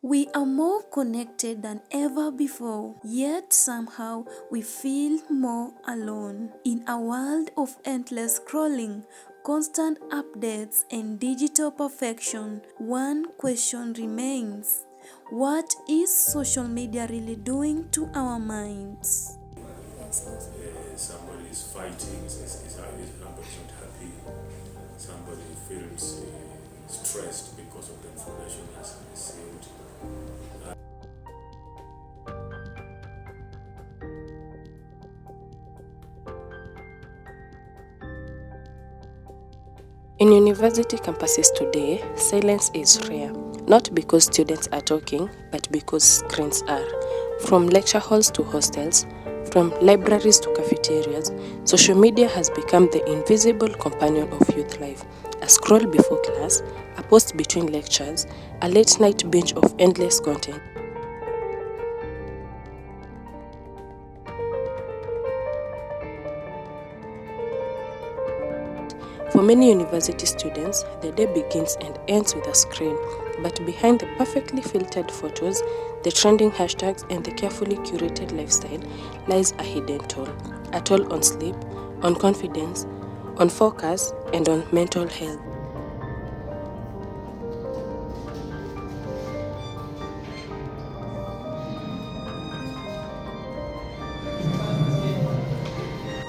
We are more connected than ever before, yet somehow we feel more alone. In a world of endless scrolling, constant updates, and digital perfection, one question remains: what is social media really doing to our minds? Somebody is fighting, somebody is not happy, somebody feels stressed because of the information he has received. In university campuses today, silence is rare, not because students are talking, but because screens are. From lecture halls to hostels, from libraries to cafeterias, social media has become the invisible companion of youth life. A scroll before class, a post between lectures, a late night binge of endless content. For many university students, the day begins and ends with a screen, but behind the perfectly filtered photos, the trending hashtags, and the carefully curated lifestyle lies a hidden toll. A toll on sleep, on confidence, on focus, and on mental health.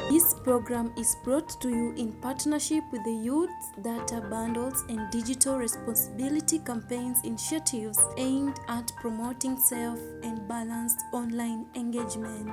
This program is brought to you in partnership with the Youth Data Bundles and Digital Responsibility Campaigns initiatives aimed at promoting safe and balanced online engagement.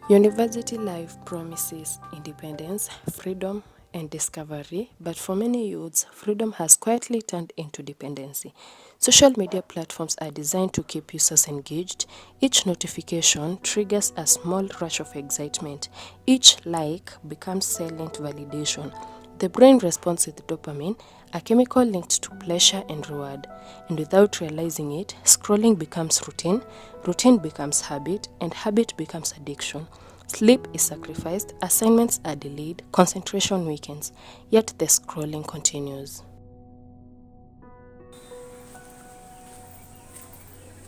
University life promises independence, freedom, and discovery, but for many youths, freedom has quietly turned into dependency. Social media platforms are designed to keep users engaged. Each notification triggers a small rush of excitement. Each like becomes silent validation. The brain responds with dopamine, a chemical linked to pleasure and reward. And without realizing it, scrolling becomes routine, routine becomes habit, and habit becomes addiction. Sleep is sacrificed, assignments are delayed, concentration weakens, yet the scrolling continues.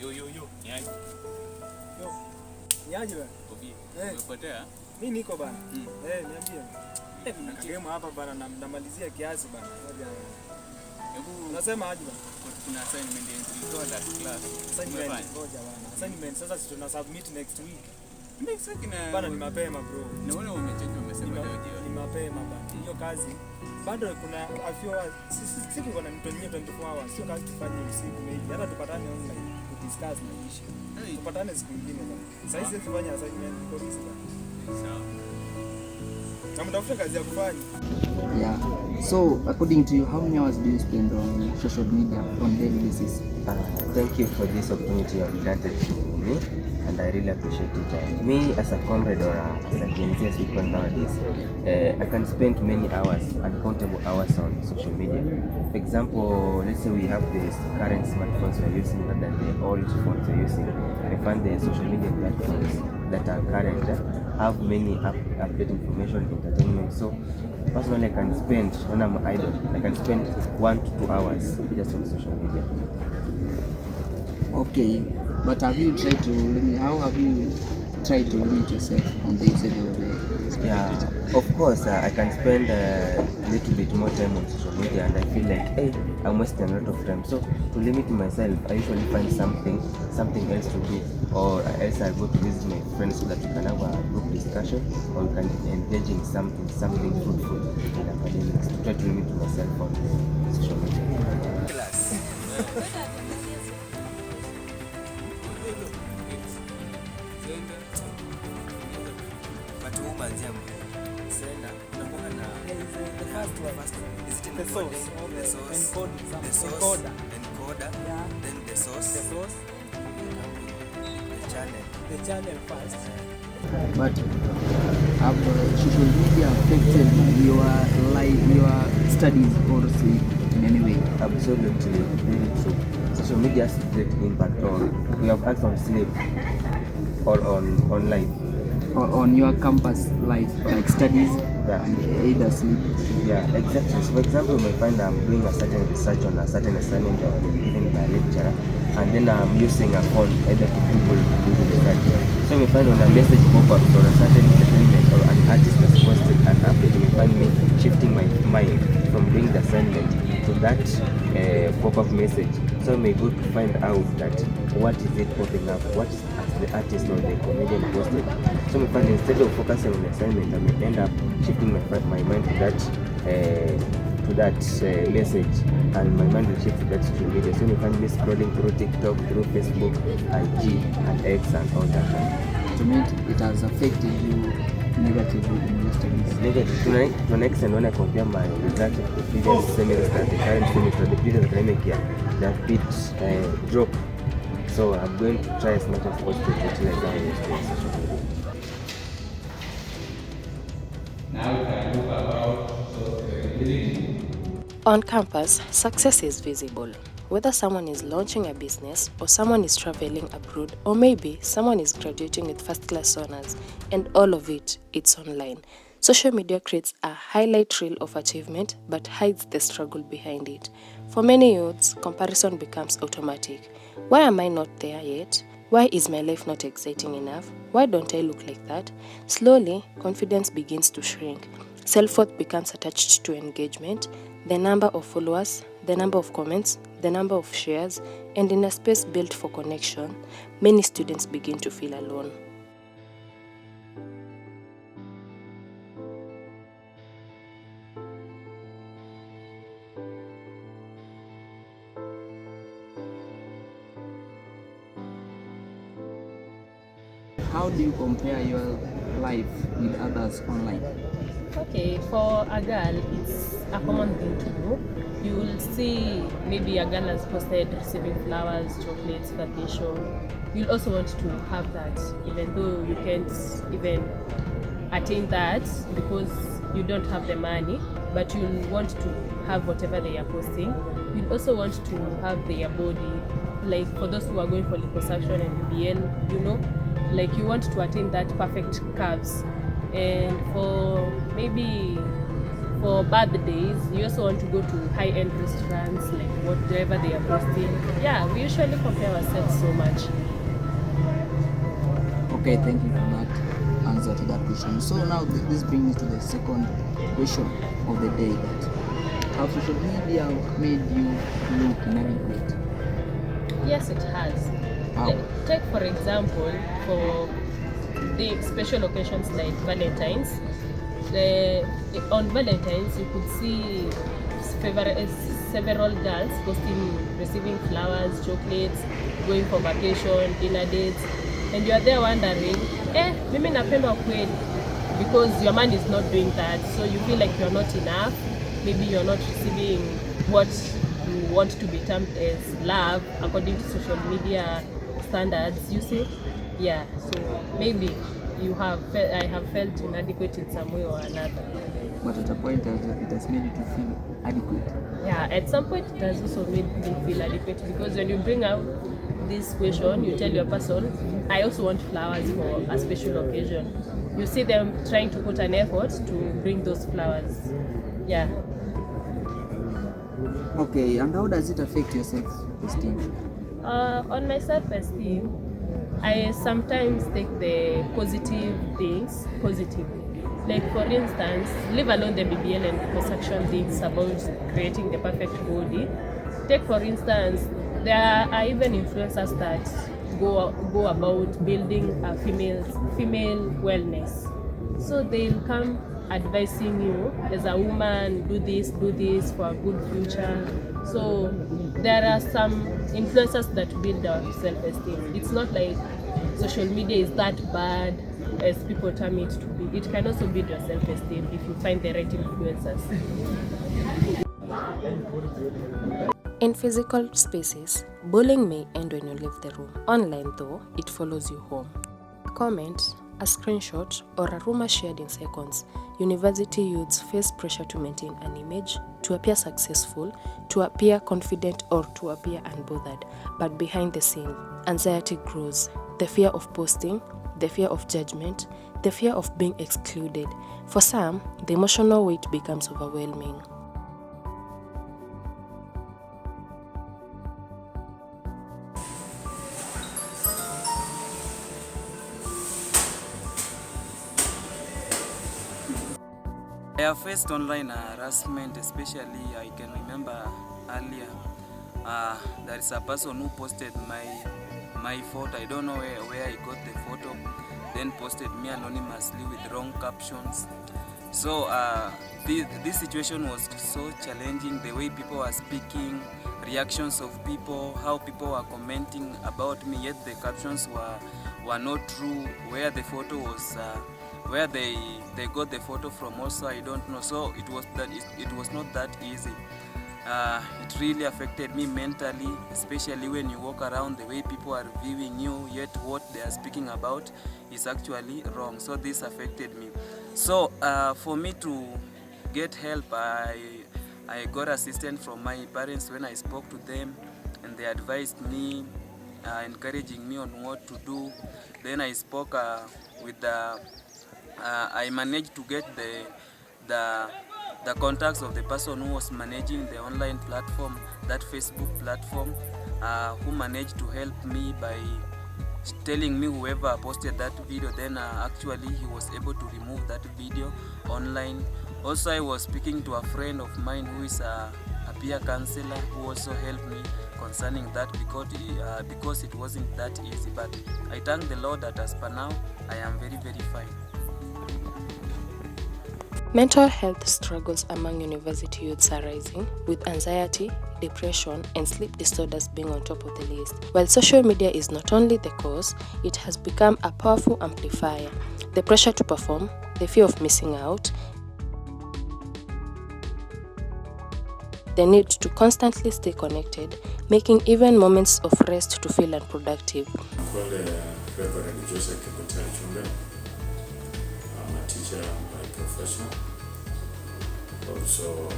Yo, niaje bana? Umepotea? Mimi niko bana. Niambie. Kuna kagemu hapa bana namalizia kiasi bana. Hebu unasema aje bana? Kuna assignment nilitoa last class. Assignment ngoja bana. Assignment sasa si tuna submit next week. Next week na bana ni mapema bro. Naona umecheka umesema leo jioni. Ni mapema bana. Hiyo kazi bado kuna a few hours. Sisi tuko na 24 hours. Sio kazi tufanye usiku maybe. Hata tupatane online discuss na issue. Tupatane siku nyingine bana. Sasa hizi tufanye assignment iko busy bana. Sawa. Namtafuta kazi ya kufanya. Yeah. So, according to you, how many hours do you spend on social media on daily basis? Thank you for this opportunity you have granted to me, and I really appreciate it. Me, as a comrade or as a Gen Z, as we call nowadays, I can spend many hours, uncountable hours on social media. For example, let's say we have the current smartphones we're using rather than the old phones we're using. I find the social media platforms that are current have many update information, entertainment. So personally, I can spend, when I'm idle, I can spend 1 to 2 hours just on social media. Okay, but have you tried to limit? How have you tried to limit yourself on the usage of the? Yeah, of course, I can spend a little bit more time on social media, and I feel like, hey, I'm wasting a lot of time. So to limit myself, I usually find something else to do, or else I go to visit my friends so that we can have a group discussion, or we can engage in something fruitful in academics. To try to limit myself on social media. The channel first. But have social media affected your life, your studies, or sleep in any way? Absolutely, very true. Social media has a great impact on. We have acts on sleep or on life. Or on your campus life, like studies, Yeah. and either sleep? Yeah, exactly. So for example, you may find I'm doing a certain research on a certain assignment or given by a lecturer, and then I'm using a phone either to Google to do the search. So you may find when a message pop up for a certain assignment or an artist has posted an update, you may find me shifting my mind from doing the assignment to that pop-up message. So I may go to find out that what is it popping up, what is the artist or the comedian posted. So I may find instead of focusing on the assignment, I may end up shifting my mind to that message, and my mind will shift to that social media. So you may find me scrolling through TikTok, through Facebook, IG, and X, and all that. To me, it has affected you negatively in your studies. Negative. To an extent, when I compare my result of the previous semester, the current semester, the previous academic year, that bit drop. So I'm going to try as much as possible to utilize our social media. Now we can talk about sustainability. On campus, success is visible. Whether someone is launching a business, or someone is traveling abroad, or maybe someone is graduating with first-class honors, and all of it's online. Social media creates a highlight reel of achievement but hides the struggle behind it. For many youths, comparison becomes automatic. Why am I not there yet? Why is my life not exciting enough? Why don't I look like that? Slowly, confidence begins to shrink. Self-worth becomes attached to engagement, the number of followers, the number of comments, the number of shares, and in a space built for connection, many students begin to feel alone. How do you compare your life with others online? Okay, for a girl, it's a common thing to do. You will see maybe a girl has posted receiving flowers, chocolates, vacation. You'll also want to have that, even though you can't even attain that because you don't have the money, but you'll want to have whatever they are posting. You'll also want to have their body, like for those who are going for liposuction and BBL, you know, like you want to attain that perfect curves. And for maybe for birthdays, you also want to go to high-end restaurants, like whatever they are posting. Yeah, we usually compare ourselves so much. Okay, thank you for that answer to that question. So now this brings me to the second question of the day, that how social media made you look inadequate? Yes, it has. How? Take for example, for the special occasions like Valentine's. On Valentine's, you could see several girls posting, receiving flowers, chocolates, going for vacation, dinner dates, and you are there wondering, mimi napendwa kweli, because your man is not doing that, so you feel like you are not enough. Maybe you are not receiving what you want to be termed as love according to social media standards, you see. Yeah, so maybe I have felt inadequate in some way or another. But at a point it has made you to feel adequate. Yeah, at some point it has also made me feel adequate, because when you bring out this question, you tell your person, I also want flowers for a special occasion. You see them trying to put an effort to bring those flowers. Yeah. Okay, and how does it affect your self-esteem? On my self-esteem, I sometimes take the positive things positively. Like for instance, leave alone the BBL and liposuction things about creating the perfect body. Take for instance, there are even influencers that go about building a female wellness. So they'll come advising you as a woman, do this for a good future. So there are some influencers that build our self-esteem. It's not like social media is that bad as people term it to be. It can also build your self-esteem if you find the right influencers. In physical spaces, bullying may end when you leave the room. Online though, it follows you home. A comment, a screenshot, or a rumor shared in seconds, university youths face pressure to maintain an image, to appear successful, to appear confident, or to appear unbothered. But behind the scene, anxiety grows. The fear of posting, the fear of judgment, the fear of being excluded. For some, the emotional weight becomes overwhelming. I have faced online harassment, especially I can remember earlier. There is a person who posted my photo. I don't know where he got the photo, then posted me anonymously with wrong captions. So this situation was so challenging, the way people were speaking, reactions of people, how people were commenting about me, yet the captions were not true. Where the photo was, where they got the photo from also, I don't know. So it was not that easy. It really affected me mentally, especially when you walk around, the way people are viewing you, yet what they are speaking about is actually wrong. So this affected me. So for me to get help, I got assistance from my parents when I spoke to them, and they advised me, encouraging me on what to do. Then I spoke with I managed to get the contacts of the person who was managing the online platform, that Facebook platform, who managed to help me by telling me whoever posted that video, then actually he was able to remove that video online. Also, I was speaking to a friend of mine who is a peer counselor, who also helped me concerning that, because it wasn't that easy. But I thank the Lord that as per now, I am very, very fine. Mental health struggles among university youths are rising, with anxiety, depression, and sleep disorders being on top of the list. While social media is not only the cause, it has become a powerful amplifier. The pressure to perform, the fear of missing out, the need to constantly stay connected, making even moments of rest to feel unproductive. I'm called Reverend Joseph Kibutari Chumbe. I'm a teacher by profession, also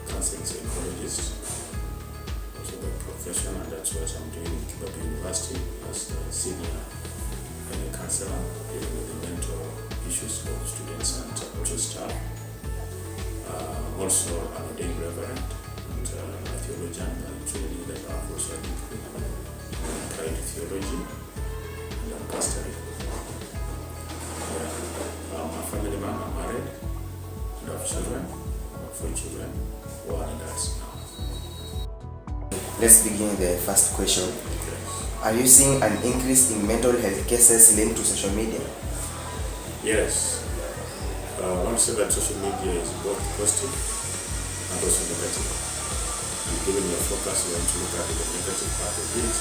counseling psychologist, also by profession, and that's what I'm doing in Kibabi University as a senior counselor, dealing with the mental issues of students and also staff. Also, I'm a ordained reverend and a theologian, and training that I've also applied theology and pastoring. I'm a family man, I'm married, and I have children, 4 children, who are adults now. Let's begin with the first question. Are you seeing an increase in mental health cases linked to social media? Yes. I want to say that social media is both positive and also negative. And given your focus, you want to look at the negative part of it,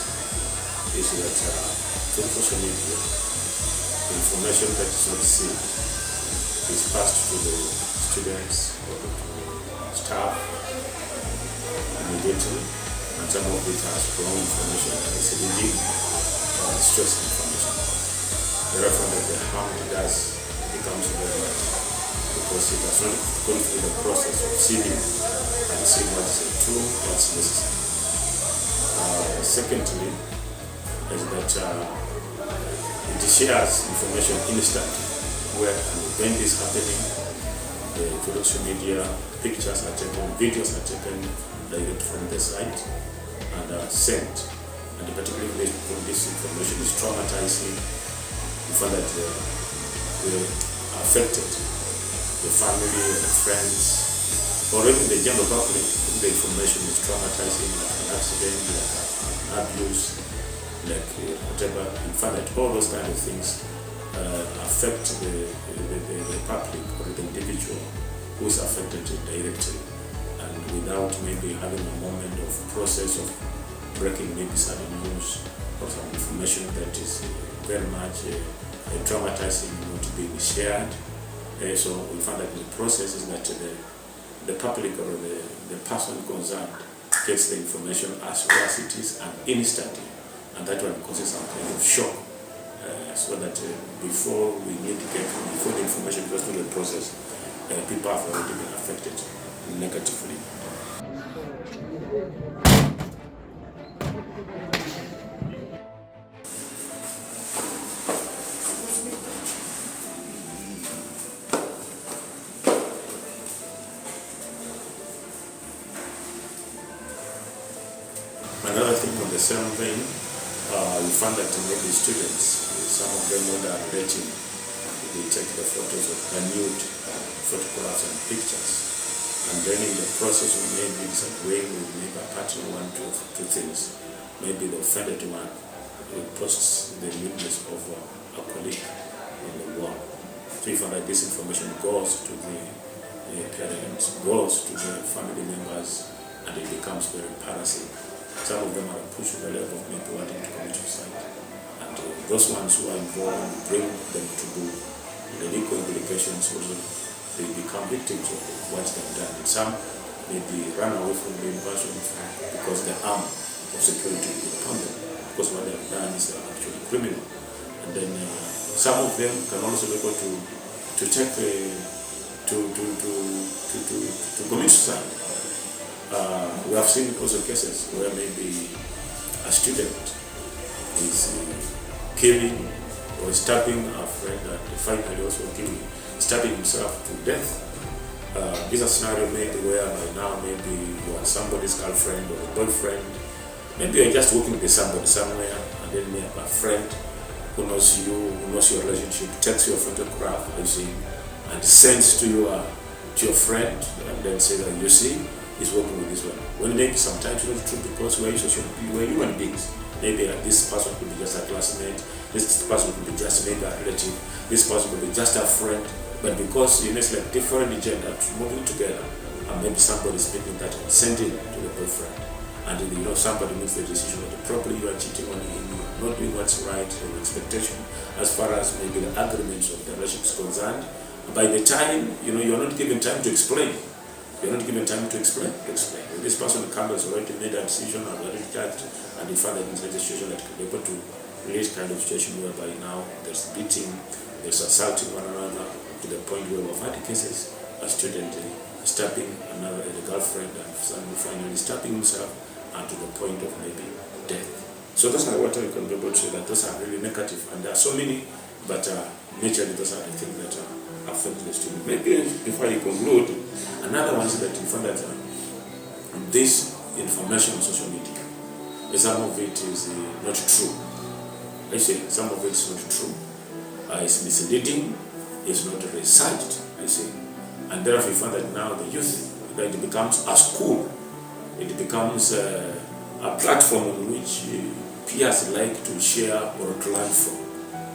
is that through social media, the information that is not seen is passed to the students or to staff immediately, and some of it has wrong information that is indeed stress information. Therefore, the harm it does becomes very much, because it has not gone through the process of seeding and seeing what is true, what's necessary. Secondly, is that it shares information instantly, where an event is happening, the social media pictures are taken, videos are taken direct from the site and are sent. And particularly when this information is traumatizing, you find that the affected, the family, the friends, or even the general public, the information is traumatizing, like an accident, like an abuse, like whatever. You find that all those kind of things affect the public or the individual who is affected directly, and without maybe having a moment of process of breaking maybe some news or some information that is very much traumatizing, not being shared. So we find that the process is that the public or the person concerned gets the information as well as it is and instantly, and that one causes some kind of shock, so that before the information goes through the process, people have already been affected negatively. Another thing on the same vein, we found that maybe students, some of them would are letting they take the photos of the nude photographs and pictures. And then in the process of maybe disagreeing with maybe a partner, one, two things, maybe the offended one posts the nudeness of a colleague on the wall. So if this information goes to the parents, goes to the family members, and it becomes very embarrassing. Some of them are pushed to the level of maybe wanting to commit suicide. And those ones who are involved, bring them to book. The legal implications also, they become victims of what they've done. And some maybe run away from the university because the arm of security is upon them, because what they've done is actually criminal. And then some of them can also be able to take to commit suicide. We have seen also cases where maybe a student is killing or stabbing a friend and finally also stabbing himself to death. This is a scenario maybe where by now maybe you are somebody's girlfriend or a boyfriend. Maybe you're just working with somebody somewhere and then you have a friend who knows you, who knows your relationship, takes your photograph, you see, and sends to your friend and then say that you see, he's working with this one. When maybe sometimes it's not true because we're human beings. Maybe this person could be just a classmate, this person could be just maybe a relative, this person could be just a friend, but because it's like different gender moving together, and maybe somebody is picking that and sending to the boyfriend, and somebody makes the decision that probably you are cheating on him, you are not doing what's right, your expectation as far as maybe the agreements of the relationship is concerned. By the time you're not given time to explain. You're not given time to explain. When this person comes has already made a decision, has already judged, and you find that in such a situation that can be able to release kind of situation whereby now there's beating, there's assaulting one another to the point where we've had cases, a student stabbing another, a girlfriend, and finally stabbing himself, and to the point of maybe death. So those are what I can be able to say that those are really negative, and there are so many, but naturally those are the things that affect the student. Maybe before I conclude, another one is that you find that this information on social media, some of it is not true. I say some of it is not true. It's misleading, it's not researched, I say. And therefore you find that now the youth, that it becomes a school, it becomes a platform on which peers like to share or to learn from.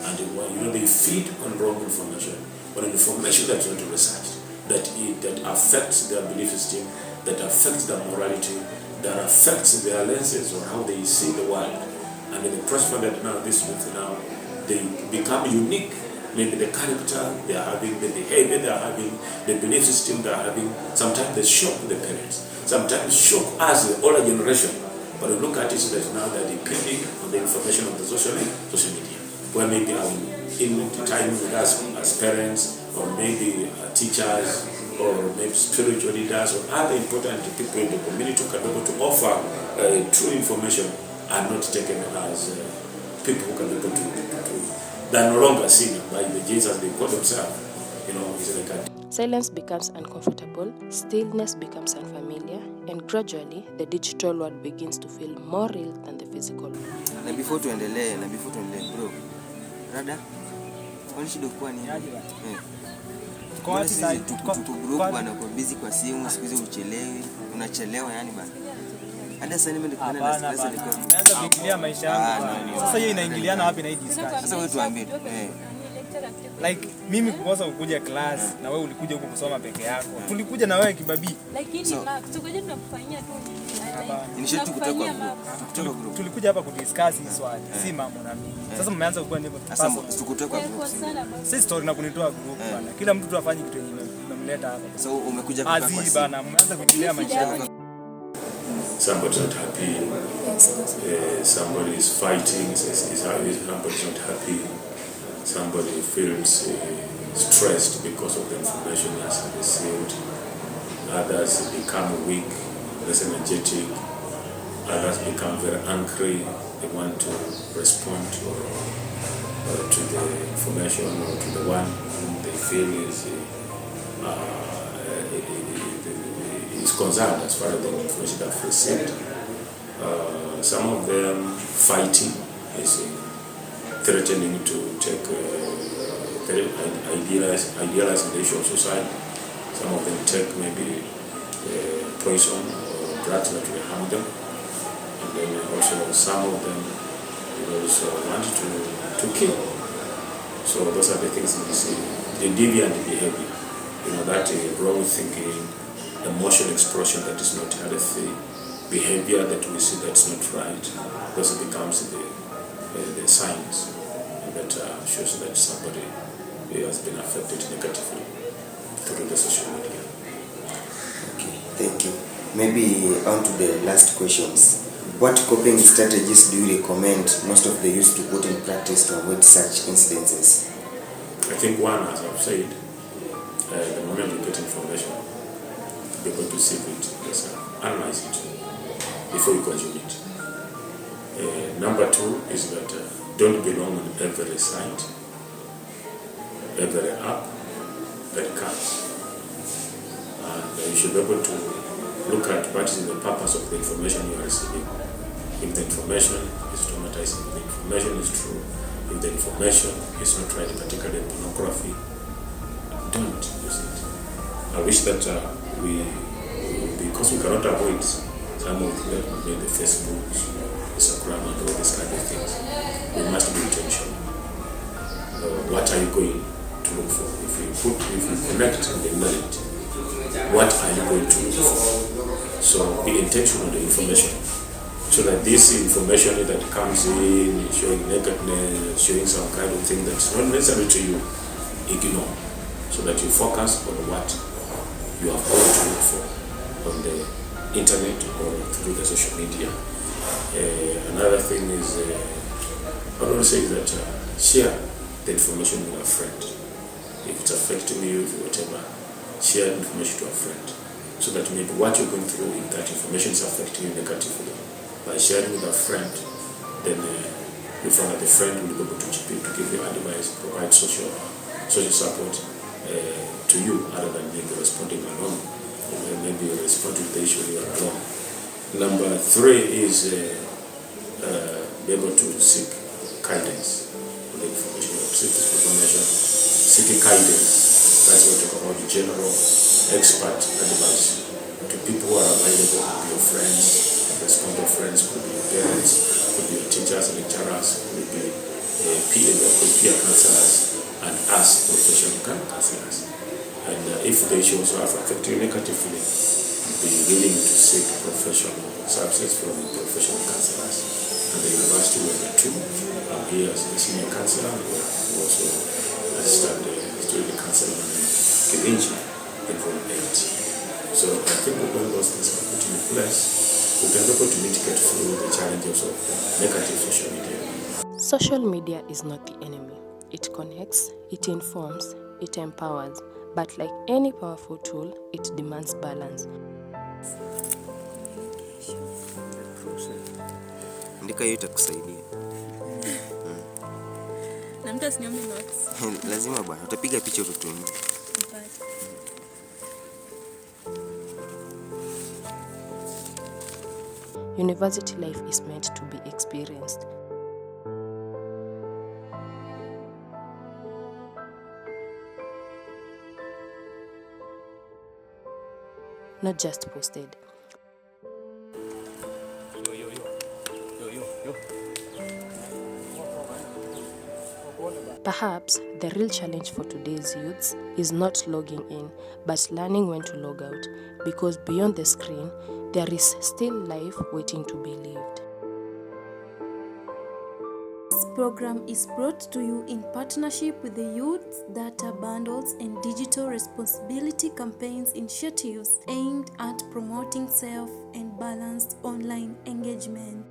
And they feed on wrong information, or information that's not researched, that affects their belief system, that affects their morality, that affects their lenses or how they see the world. And in the process that now this youth now, they become unique. Maybe the character they are having, the behavior they are having, the belief system they are having, sometimes they shock the parents, sometimes shock us, the older generation. But we look at it that now they're depending on the information of the social media, where maybe in time with us as parents, or maybe teachers, or maybe spiritual leaders, or other important people in the community who can be able to offer true information are not taken as people who can be able to they're no longer seen by the Jesus they call themselves. Silence becomes uncomfortable, stillness becomes unfamiliar, and gradually the digital world begins to feel more real than the physical. Na before tuendelee bro. Rada, kwani shida kwa nini? Kwa wapi sasa? Tuko group bana, kwa busy kwa simu, siku hizi unachelewa yani bana. Hata sasa nimekuwa na stress nilikuwa. Naanza kuingilia maisha yangu. Sasa hiyo inaingiliana wapi na hii discussion? Sasa wewe tuambie. Like mimi kukosa kukuja class na wewe ulikuja huko kusoma peke yako. Tulikuja na wewe kibabii. Lakini tukoje tunakufanyia tu group. Tulikuja hapa kudiscuss hii swali, si mambo na mimi. Sasa mmeanza kuwa ndivyo. Sasa tukutoka group. Sisi story na kunitoa group bana. Kila mtu tu afanye kitu yenyewe tunamleta hapa. Sasa umekuja kwa Azi bana, mmeanza kuingilia maisha yangu. Somebody's not happy, somebody is fighting, somebody's not happy, somebody feels stressed because of the information he has received, others become weak, less energetic, others become very angry, they want to respond to the information or to the one whom they feel is concerned as far as the information they've received. Some of them fighting, I see, threatening to take idealize the issue of suicide. Some of them take maybe poison or drugs that will harm them. And then also some of them also want to kill. So those are the things we see. The deviant behavior, that wrong thinking, emotional expression that is not healthy, behavior that we see that's not right, those becomes the signs that shows that somebody has been affected negatively through the social media. Okay, thank you. Maybe on to the last questions. What coping strategies do you recommend most of the youth to put in practice to avoid such incidences? I think one, as I've said, the moment you get information, be able to sieve it, just analyze it before you consume it. Number two is that don't belong on every site, every app that comes. And you should be able to look at what is the purpose of the information you are receiving. If the information is traumatizing, if the information is true, if the information is not right, particularly pornography, don't use it. I wish that because we cannot avoid some of the Facebook, Instagram, and all these kind of things, we must be intentional. What are you going to look for? If you connect the knowledge, what are you going to look for? So be intentional with the information, so that this information that comes in, showing nakedness, showing some kind of thing that's not necessary to you, ignore, so that you focus on what you are going to look for on the internet or through the social media. Another thing is, I want to say that share the information with a friend. If it's affecting you, whatever, share information to a friend, so that maybe what you're going through, if that information is affecting you negatively, by sharing with a friend, then you find that the friend will be able to chip in to give you advice, provide social support to you, other than maybe responding alone, or maybe responding to the issue you are alone. Number three is be able to seek guidance on the information. Seek this information, seek guidance. That's what we talk about, the general expert advice to people who are available, could be your friends, respond to friends, could be your parents, could be your teachers, lecturers, could be peer counselors, and us professional counselors. And if the issue also have affected you negatively, be willing to seek professional services from professional counselors. And the university we have two. I'm here as a senior counselor, and we also assistant student counselor and Kirinji in Form 8. So I think when those things are put in place, we can be able to mitigate through the challenges of negative social media. Social media is not the enemy. It connects, it informs, it empowers, but like any powerful tool, it demands balance. Andika hiyo itakusaidia. Na mtu asiniombe notes. Lazima bwana, utapiga picha ututumie. University life is meant to be experienced. Not just posted. Perhaps the real challenge for today's youths is not logging in, but learning when to log out, because beyond the screen, there is still life waiting to be lived. This program is brought to you in partnership with the Youth Data Bundles and Digital Responsibility Campaigns initiatives aimed at promoting safe and balanced online engagement.